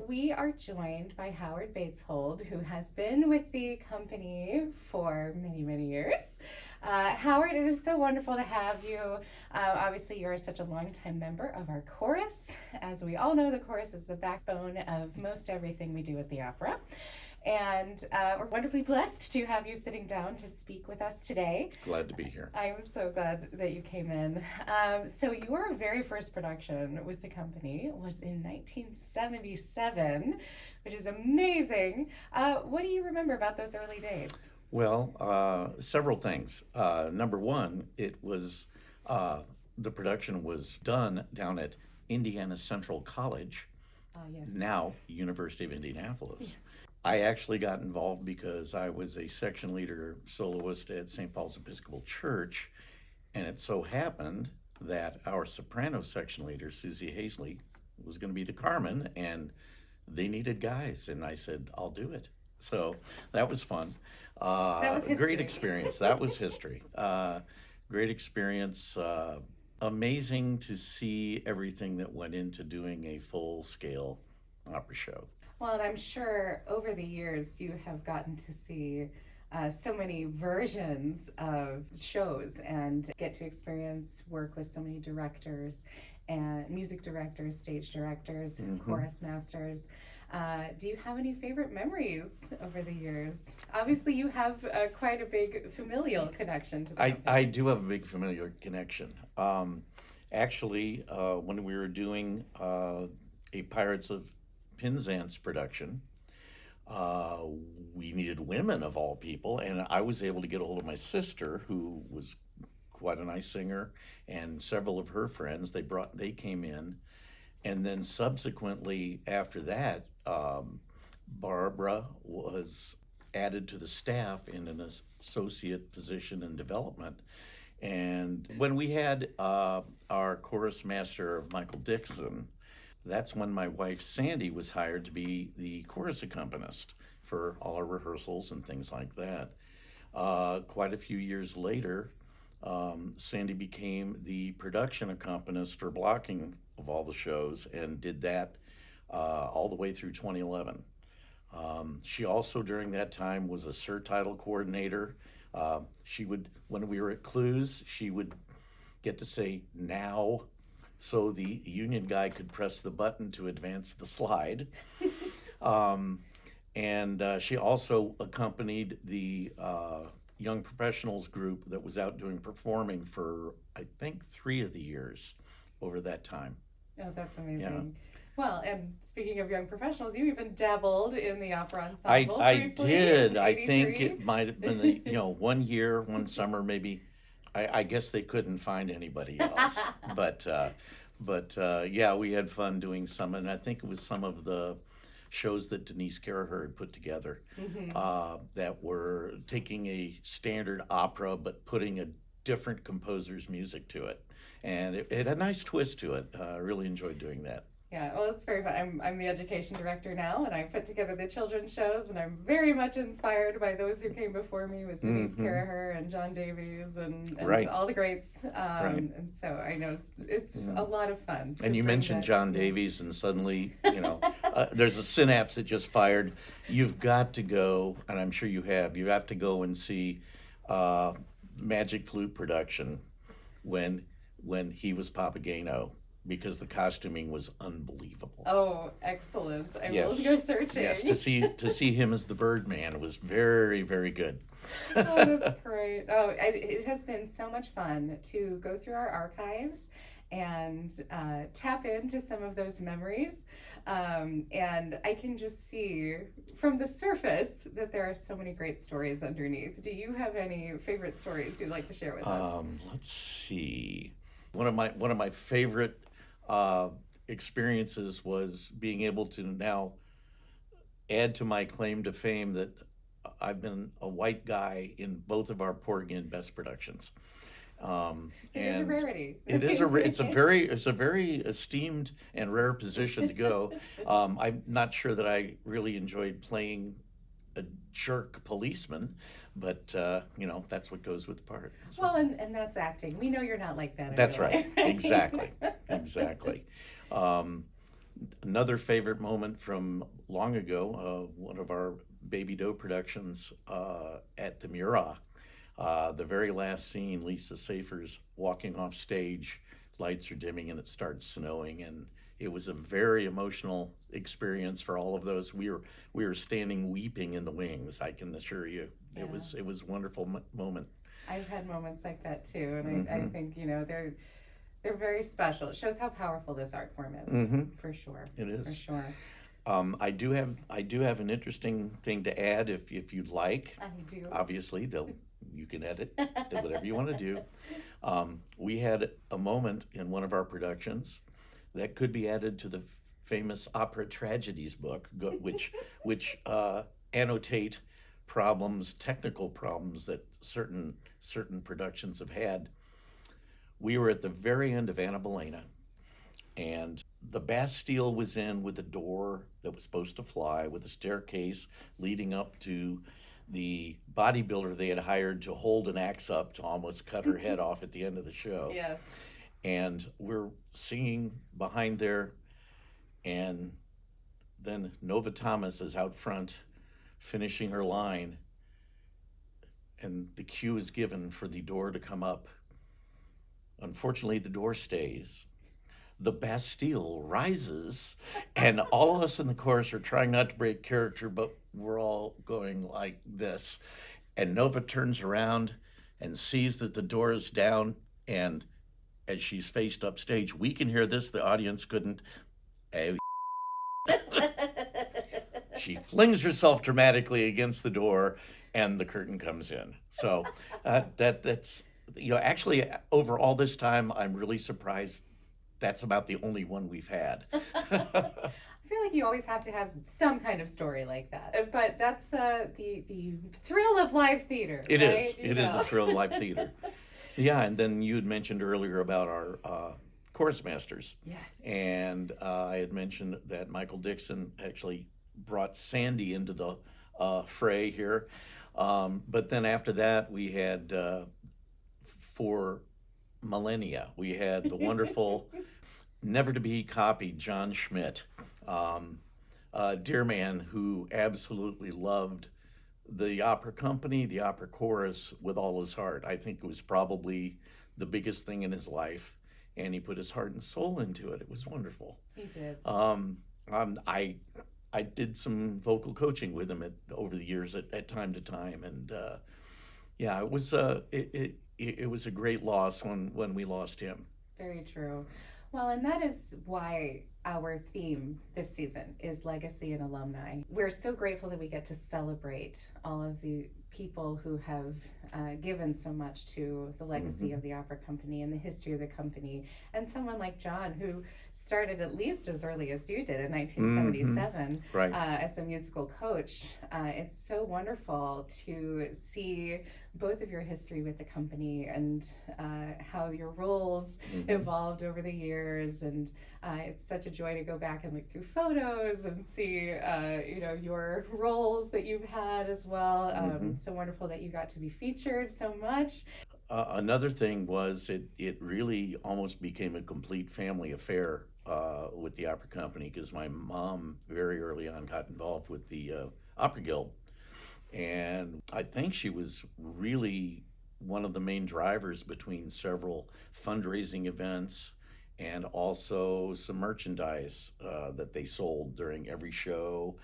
We are joined by Howard Baetzhold, who has been with the company for many, many years. Howard, it is so wonderful to have you. Obviously, you're such a longtime member of our chorus. As we all know, the chorus is the backbone of most everything we do at the opera. And we're wonderfully blessed to have you sitting down to speak with us today. Glad to be here. I'm so glad that you came in. So your very first production with the company was in 1977, which is amazing. What do you remember about those early days? Well, several things. Number one, the production was done down at Indiana Central College, Yes. now University of Indianapolis. I actually got involved because I was a section leader soloist at St. Paul's Episcopal Church, and it so happened that our soprano section leader, Susie Hazley, was going to be the Carmen, and they needed guys, and I said, I'll do it. So that was fun. That was history. Great experience. That was history. Great experience. Amazing to see everything that went into doing a full-scale opera show. Well, and I'm sure over the years you have gotten to see so many versions of shows and get to experience work with so many directors and music directors, stage directors, chorus masters. Do you have any favorite memories over the years? Obviously, you have quite a big familial connection to that. I do have a big familiar connection. Actually, when we were doing a Pirates of Penzance production, we needed women of all people, and I was able to get a hold of my sister, who was quite a nice singer, and several of her friends. They came in, and then subsequently after that, Barbara was added to the staff in an associate position in development. And when we had our chorus master of Michael Dixon, that's when my wife Sandy was hired to be the chorus accompanist for all our rehearsals and things like that. Quite a few years later, Sandy became the production accompanist for blocking of all the shows and did that all the way through 2011. She also, during that time, was a surtitle coordinator. She would, when we were at Clues, she would get to say now, so the union guy could press the button to advance the slide. And she also accompanied the young professionals group that was out doing performing for, I think, 3 of the years over that time. Oh, that's amazing. Yeah. Well, and speaking of young professionals, you even dabbled in the opera ensemble. I briefly did. in I think 83. it might have been, one year, one summer, maybe. I guess they couldn't find anybody else. But yeah, we had fun doing some, and I think it was some of the shows that Denise Carraher had put together that were taking a standard opera but putting a different composer's music to it. And it had a nice twist to it. I really enjoyed doing that. Yeah, well, it's very fun. I'm the education director now, and I put together the children's shows, and I'm very much inspired by those who came before me with Denise Carraher and John Davies and Right. all the greats. Right. And so I know it's a lot of fun. to And you bring mentioned that John to- Davies, and suddenly, there's a synapse that just fired. You've got to go, and I'm sure you have to go and see Magic Flute production when he was Papageno, because the costuming was unbelievable. Oh, excellent! I Yes. will go searching. Yes, to see him as the Birdman was very, very good. Oh, that's great. Oh, it has been so much fun to go through our archives and tap into some of those memories. And I can just see from the surface that there are so many great stories underneath. Do you have any favorite stories you'd like to share with us? Let's see. One of my favorite experiences was being able to now add to my claim to fame that I've been a white guy in both of our Porgy and Bess productions. It is a rarity. It's a very esteemed and rare position to go. I'm not sure that I really enjoyed playing a jerk policeman, but that's what goes with the part. So. Well, and that's acting. We know you're not like that. That's anyway. right. Exactly. Another favorite moment from long ago, one of our Baby Doe productions at the Murat. The very last scene, Lisa Safer's walking off stage, lights are dimming, and it starts snowing, and it was a very emotional experience for all of those. We were standing weeping in the wings. I can assure you, Yeah. it was a wonderful moment. I've had moments like that too, and I Hmm. think they're very special. It shows how powerful this art form is, Hmm. for sure, It for is. sure. I do have an interesting thing to add if you'd like. I do. Obviously, you can edit whatever you want to do. We had a moment in one of our productions that could be added to the famous opera tragedies book, which annotate problems, technical problems that certain productions have had. We were at the very end of Anna Bolena, and the Bastille was in with a door that was supposed to fly, with a staircase leading up to the bodybuilder they had hired to hold an axe up to almost cut her head off at the end of the show. Yes. And we're singing behind there, and then Nova Thomas is out front finishing her line, and the cue is given for the door to come up. Unfortunately, the door stays. The Bastille rises, and all of us in the chorus are trying not to break character, but we're all going like this. And Nova turns around and sees that the door is down, and as she's faced upstage, we can hear this, the audience couldn't. Oh, she flings herself dramatically against the door, and the curtain comes in. So that's actually over all this time, I'm really surprised that's about the only one we've had. I feel like you always have to have some kind of story like that. But that's the thrill of live theater. It right? is. It is the thrill of live theater. Yeah, and then you had mentioned earlier about our chorus masters. Yes. And I had mentioned that Michael Dixon actually brought Sandy into the fray here. But then after that, we had, for millennia, we had the wonderful, never to be copied John Schmidt, dear man who absolutely loved the opera company, the opera chorus with all his heart. I think it was probably the biggest thing in his life, and he put his heart and soul into it. It was wonderful. He did. I did some vocal coaching with him over the years at time to time, and yeah, it was a great loss when we lost him. Very true. Well, and that is why our theme this season is legacy and alumni. We're so grateful that we get to celebrate all of the people who have given so much to the legacy of the opera company and the history of the company. And someone like John, who started at least as early as you did in 1977 Right. as a musical coach. It's so wonderful to see both of your history with the company and how your roles evolved over the years, and it's such a joy to go back and look through photos and see your roles that you've had as well. So wonderful that you got to be featured so much. Another thing was it really almost became a complete family affair with the opera company, because my mom very early on got involved with the Opera Guild, and I think she was really one of the main drivers between several fundraising events and also some merchandise that they sold during every show.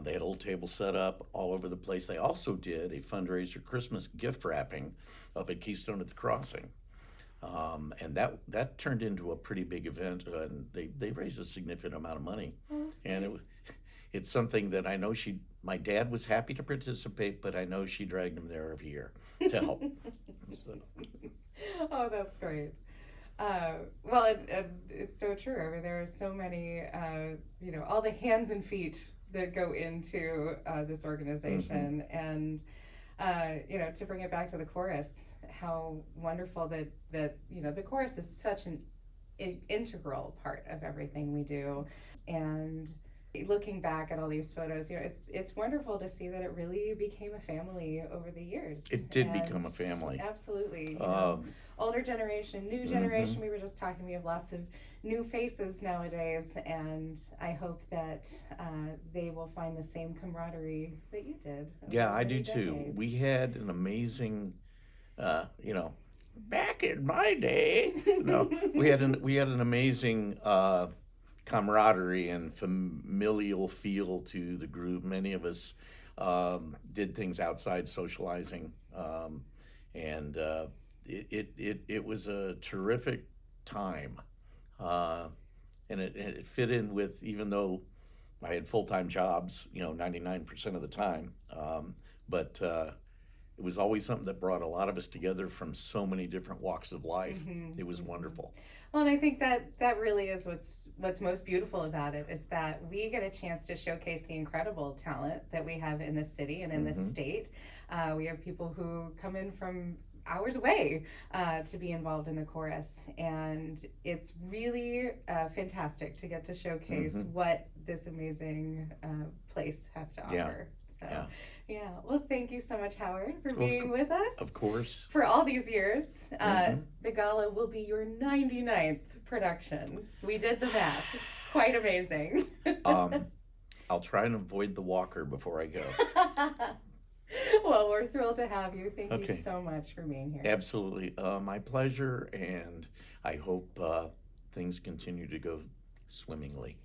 They had a little table set up all over the place. They also did a fundraiser Christmas gift wrapping up at Keystone at the Crossing. And that turned into a pretty big event, and they raised a significant amount of money. And it's something that I know my dad was happy to participate, but I know she dragged him there every year to help. So. Oh, that's great. Well, and it's so true. I mean, there are so many, all the hands and feet that go into this organization, and to bring it back to the chorus, how wonderful that the chorus is such an integral part of everything we do, and Looking back at all these photos, it's wonderful to see that it really became a family over the years. It did And become a family. absolutely, Um, older generation, new mhm. generation. We were just talking. We have lots of new faces nowadays, and I hope that they will find the same camaraderie that you did Yeah, over I do many too. decades. We had an amazing, you know, back in my day. No, we had an amazing camaraderie and familial feel to the group. Many of us did things outside socializing, and it was a terrific time, uh, and it fit in with, even though I had full time jobs, 99% of the time, but it was always something that brought a lot of us together from so many different walks of life. Hmm. It was Hmm. wonderful. Well, and I think that really is what's most beautiful about it, is that we get a chance to showcase the incredible talent that we have in this city and in this Hmm. state. We have people who come in from hours away to be involved in the chorus, and it's really fantastic to get to showcase Hmm. what this amazing place has to Yeah, offer. So, yeah. yeah. Well, thank you so much, Howard, for Well, being with of us course. for all these years. Hmm. The gala will be your 99th production. We did the math. It's quite amazing. Um, I'll try and avoid the walker before I go. Well, we're thrilled to have you. Thank you Okay, so much for being here. absolutely. My pleasure, and I hope things continue to go swimmingly.